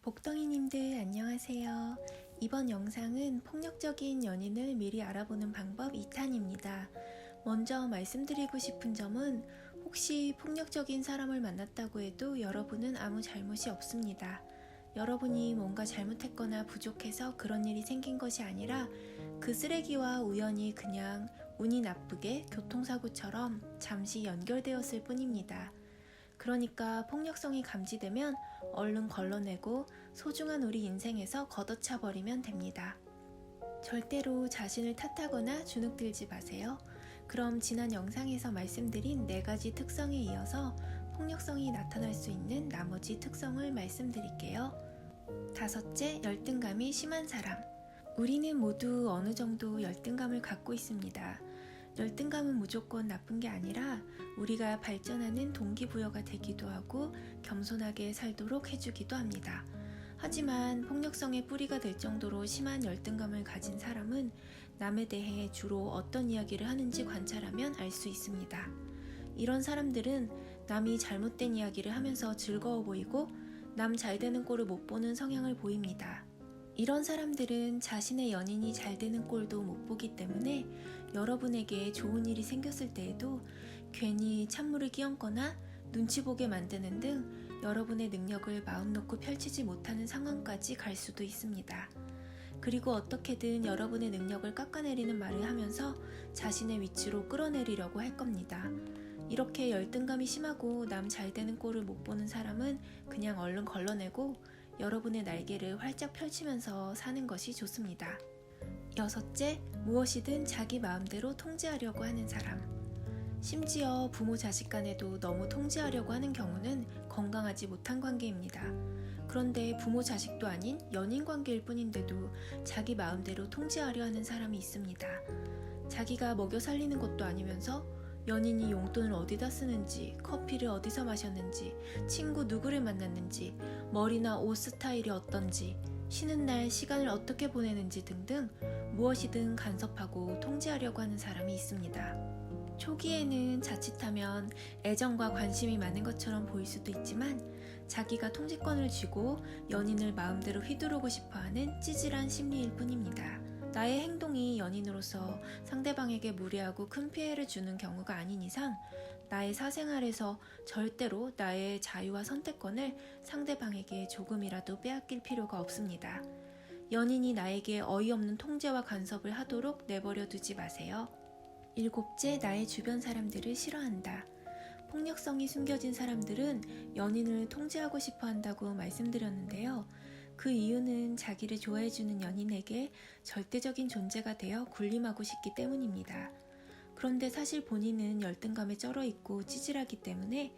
복덩이님들 안녕하세요. 이번 영상은 폭력적인 연인을 미리 알아보는 방법 2탄입니다. 먼저 말씀드리고 싶은 점은 혹시 폭력적인 사람을 만났다고 해도 여러분은 아무 잘못이 없습니다. 여러분이 뭔가 잘못했거나 부족해서 그런 일이 생긴 것이 아니라 그 쓰레기와 우연히 그냥 운이 나쁘게 교통사고처럼 잠시 연결되었을 뿐입니다. 그러니까 폭력성이 감지되면 얼른 걸러내고 소중한 우리 인생에서 걷어차 버리면 됩니다. 절대로 자신을 탓하거나 주눅들지 마세요. 그럼 지난 영상에서 말씀드린 4가지 특성에 이어서 폭력성이 나타날 수 있는 나머지 특성을 말씀드릴게요. 5째, 열등감이 심한 사람. 우리는 모두 어느 정도 열등감을 갖고 있습니다. 열등감은 무조건 나쁜 게 아니라 우리가 발전하는 동기부여가 되기도 하고 겸손하게 살도록 해주기도 합니다. 하지만 폭력성의 뿌리가 될 정도로 심한 열등감을 가진 사람은 남에 대해 주로 어떤 이야기를 하는지 관찰하면 알 수 있습니다. 이런 사람들은 남이 잘못된 이야기를 하면서 즐거워 보이고 남 잘 되는 꼴을 못 보는 성향을 보입니다. 이런 사람들은 자신의 연인이 잘 되는 꼴도 못 보기 때문에 여러분에게 좋은 일이 생겼을 때에도 괜히 찬물을 끼얹거나 눈치 보게 만드는 등 여러분의 능력을 마음 놓고 펼치지 못하는 상황까지 갈 수도 있습니다. 그리고 어떻게든 여러분의 능력을 깎아내리는 말을 하면서 자신의 위치로 끌어내리려고 할 겁니다. 이렇게 열등감이 심하고 남 잘 되는 꼴을 못 보는 사람은 그냥 얼른 걸러내고 여러분의 날개를 활짝 펼치면서 사는 것이 좋습니다. 6째, 무엇이든 자기 마음대로 통제하려고 하는 사람. 심지어 부모 자식 간에도 너무 통제하려고 하는 경우는 건강하지 못한 관계입니다. 그런데 부모 자식도 아닌 연인 관계일 뿐인데도 자기 마음대로 통제하려 하는 사람이 있습니다. 자기가 먹여 살리는 것도 아니면서 연인이 용돈을 어디다 쓰는지, 커피를 어디서 마셨는지, 친구 누구를 만났는지, 머리나 옷 스타일이 어떤지, 쉬는 날 시간을 어떻게 보내는지 등등 무엇이든 간섭하고 통제하려고 하는 사람이 있습니다. 초기에는 자칫하면 애정과 관심이 많은 것처럼 보일 수도 있지만 자기가 통제권을 쥐고 연인을 마음대로 휘두르고 싶어하는 찌질한 심리일 뿐입니다. 나의 행동이 연인으로서 상대방에게 무례하고 큰 피해를 주는 경우가 아닌 이상 나의 사생활에서 절대로 나의 자유와 선택권을 상대방에게 조금이라도 빼앗길 필요가 없습니다. 연인이 나에게 어이없는 통제와 간섭을 하도록 내버려 두지 마세요. 7째, 나의 주변 사람들을 싫어한다. 폭력성이 숨겨진 사람들은 연인을 통제하고 싶어 한다고 말씀드렸는데요. 그 이유는 자기를 좋아해주는 연인에게 절대적인 존재가 되어 군림하고 싶기 때문입니다. 그런데 사실 본인은 열등감에 쩔어있고 찌질하기 때문에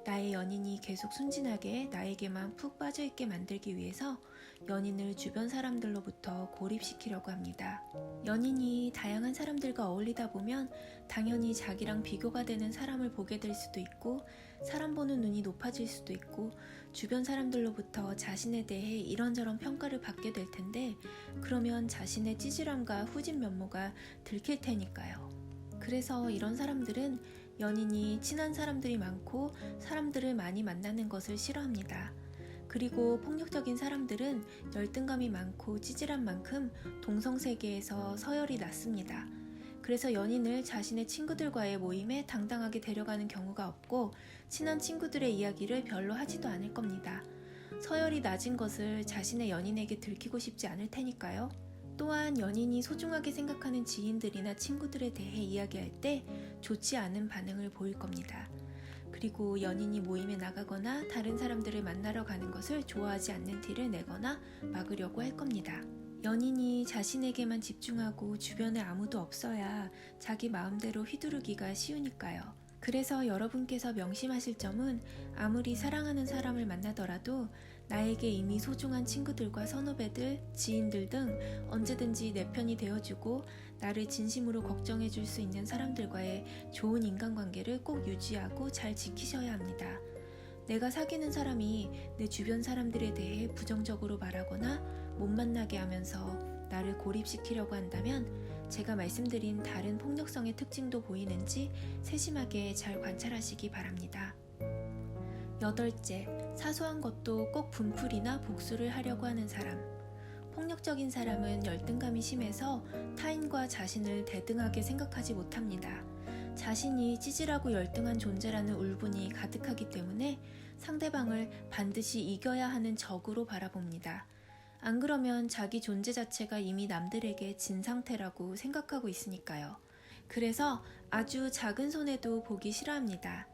나의 연인이 계속 순진하게 나에게만 푹 빠져있게 만들기 위해서 연인을 주변 사람들로부터 고립시키려고 합니다. 연인이 다양한 사람들과 어울리다 보면 당연히 자기랑 비교가 되는 사람을 보게 될 수도 있고 사람 보는 눈이 높아질 수도 있고 주변 사람들로부터 자신에 대해 이런저런 평가를 받게 될 텐데 그러면 자신의 찌질함과 후진 면모가 들킬 테니까요. 그래서 이런 사람들은 연인이 친한 사람들이 많고 사람들을 많이 만나는 것을 싫어합니다. 그리고 폭력적인 사람들은 열등감이 많고 찌질한 만큼 동성세계에서 서열이 낮습니다. 그래서 연인을 자신의 친구들과의 모임에 당당하게 데려가는 경우가 없고 친한 친구들의 이야기를 별로 하지도 않을 겁니다. 서열이 낮은 것을 자신의 연인에게 들키고 싶지 않을 테니까요. 또한 연인이 소중하게 생각하는 지인들이나 친구들에 대해 이야기할 때 좋지 않은 반응을 보일 겁니다. 그리고 연인이 모임에 나가거나 다른 사람들을 만나러 가는 것을 좋아하지 않는 티를 내거나 막으려고 할 겁니다. 연인이 자신에게만 집중하고 주변에 아무도 없어야 자기 마음대로 휘두르기가 쉬우니까요. 그래서 여러분께서 명심하실 점은 아무리 사랑하는 사람을 만나더라도 나에게 이미 소중한 친구들과 선후배들, 지인들 등 언제든지 내 편이 되어주고 나를 진심으로 걱정해줄 수 있는 사람들과의 좋은 인간관계를 꼭 유지하고 잘 지키셔야 합니다. 내가 사귀는 사람이 내 주변 사람들에 대해 부정적으로 말하거나 못 만나게 하면서 나를 고립시키려고 한다면 제가 말씀드린 다른 폭력성의 특징도 보이는지 세심하게 잘 관찰하시기 바랍니다. 8째, 사소한 것도 꼭 분풀이나 복수를 하려고 하는 사람. 폭력적인 사람은 열등감이 심해서 타인과 자신을 대등하게 생각하지 못합니다. 자신이 찌질하고 열등한 존재라는 울분이 가득하기 때문에 상대방을 반드시 이겨야 하는 적으로 바라봅니다. 안 그러면 자기 존재 자체가 이미 남들에게 진 상태라고 생각하고 있으니까요. 그래서 아주 작은 손해도 보기 싫어합니다.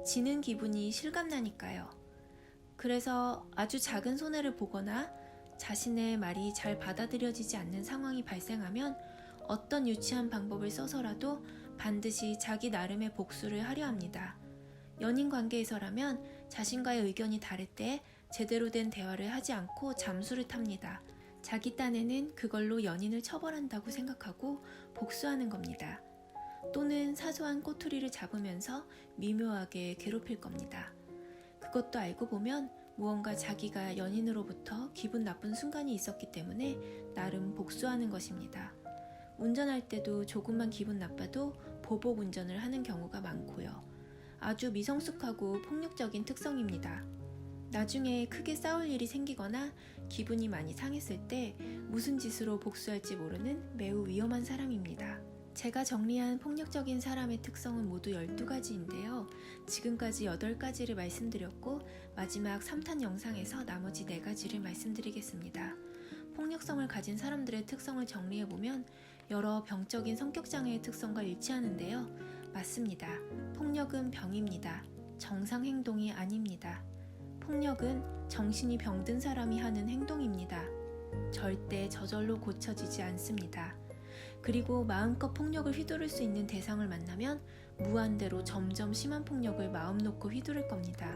지는 기분이 실감나니까요. 그래서 아주 작은 손해를 보거나 자신의 말이 잘 받아들여지지 않는 상황이 발생하면 어떤 유치한 방법을 써서라도 반드시 자기 나름의 복수를 하려 합니다. 연인 관계에서라면 자신과의 의견이 다를 때 제대로 된 대화를 하지 않고 잠수를 탑니다. 자기 딴에는 그걸로 연인을 처벌한다고 생각하고 복수하는 겁니다. 또는 사소한 꼬투리를 잡으면서 미묘하게 괴롭힐 겁니다. 그것도 알고 보면 무언가 자기가 연인으로부터 기분 나쁜 순간이 있었기 때문에 나름 복수하는 것입니다. 운전할 때도 조금만 기분 나빠도 보복 운전을 하는 경우가 많고요. 아주 미성숙하고 폭력적인 특성입니다. 나중에 크게 싸울 일이 생기거나 기분이 많이 상했을 때 무슨 짓으로 복수할지 모르는 매우 위험한 사람입니다. 제가 정리한 폭력적인 사람의 특성은 모두 12가지인데요. 지금까지 8가지를 말씀드렸고 마지막 3탄 영상에서 나머지 4가지를 말씀드리겠습니다. 폭력성을 가진 사람들의 특성을 정리해보면 여러 병적인 성격장애의 특성과 일치하는데요. 맞습니다. 폭력은 병입니다. 정상 행동이 아닙니다. 폭력은 정신이 병든 사람이 하는 행동입니다. 절대 저절로 고쳐지지 않습니다. 그리고 마음껏 폭력을 휘두를 수 있는 대상을 만나면 무한대로 점점 심한 폭력을 마음 놓고 휘두를 겁니다.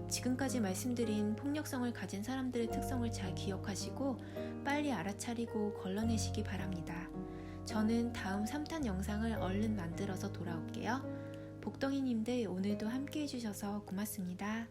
지금까지 말씀드린 폭력성을 가진 사람들의 특성을 잘 기억하시고 빨리 알아차리고 걸러내시기 바랍니다. 저는 다음 3탄 영상을 얼른 만들어서 돌아올게요. 복덩이님들 오늘도 함께 해주셔서 고맙습니다.